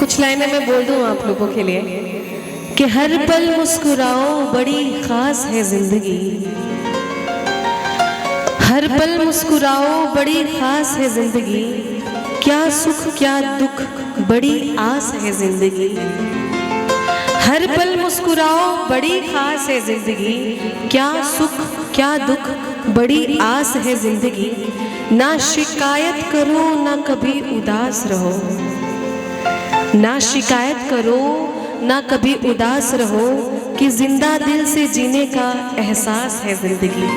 कुछ लाइनें मैं बोल दूं आप लोगों के लिए कि हर पल मुस्कुराओ बड़ी खास है जिंदगी, हर पल मुस्कुराओ बड़ी खास है जिंदगी, क्या सुख क्या दुख बड़ी आस है जिंदगी। हर पल मुस्कुराओ बड़ी खास है जिंदगी, क्या सुख क्या दुख बड़ी आस है जिंदगी। ना शिकायत करो ना कभी उदास रहो, ना शिकायत करो ना कभी उदास रहो, कि जिंदा दिल से जीने का एहसास है जिंदगी।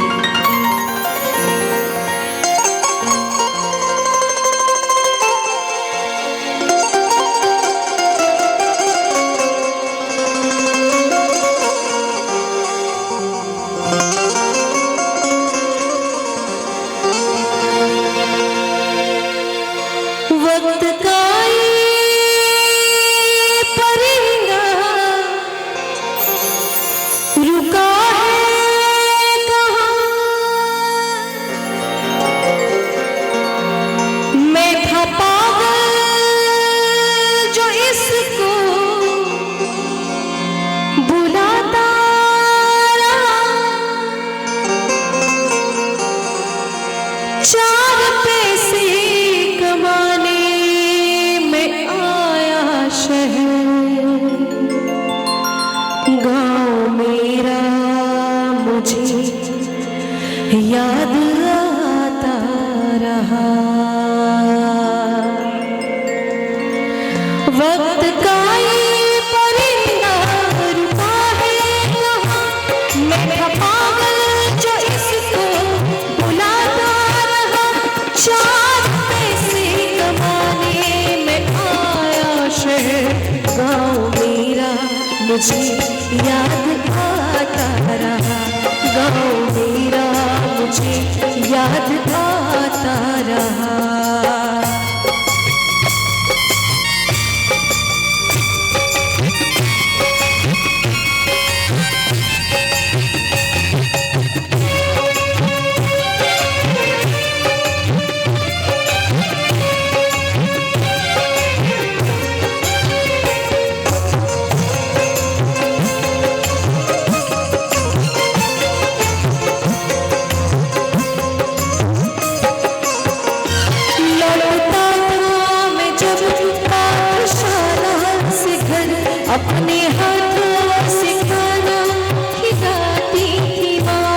वक्त का रुका है कहाँ, मैं था पागल जो इसको बुलाता रहा। चार पैसे कमाने में आया शहर, गाँव मेरा मुझे याद आता रहा। वक्त का ये परिंदा रुका है कहाँ, मैं था पागल जो इसको बुलाता रहा। चार पैसे कमाने में आया शहर, गाँव मेरा मुझे याद आता रहा। गाँव मेरा मुझे याद आता रहा। अपने हाथों से खाना खिलाती थी माँ,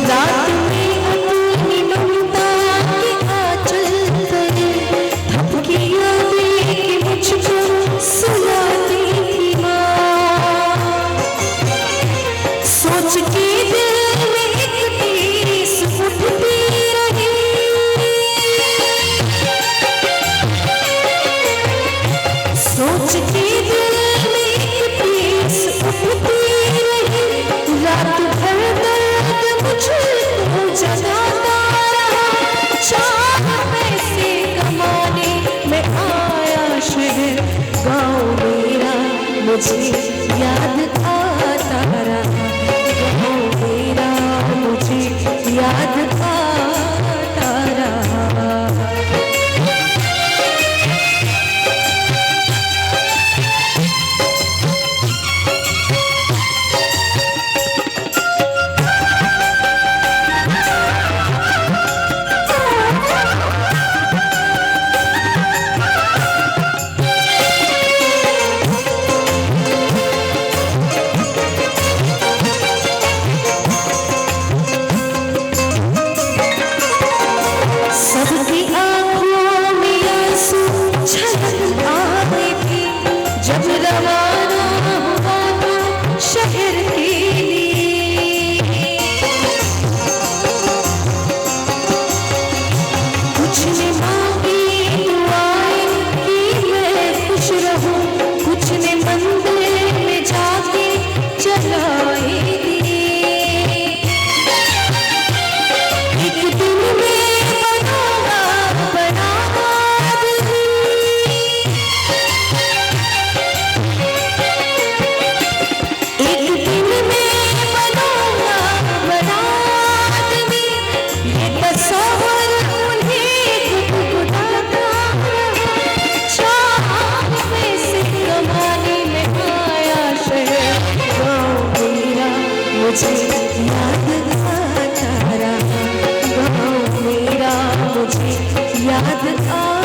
रात में अपनी ममता के आंचल तले थपकियाँ दे के मुझको सुलाती थी माँ। सोच के दिल में एक टीस उठती रही, सोच के दिल में एक टीस उठती रही। रात भर दर्द मुझको जगाता रहा। चार पैसे कमाने में आया शहर, गाँव मेरा मुझे याद आता रहा। गाँव मेरा मुझे याद आता रहा। याद आ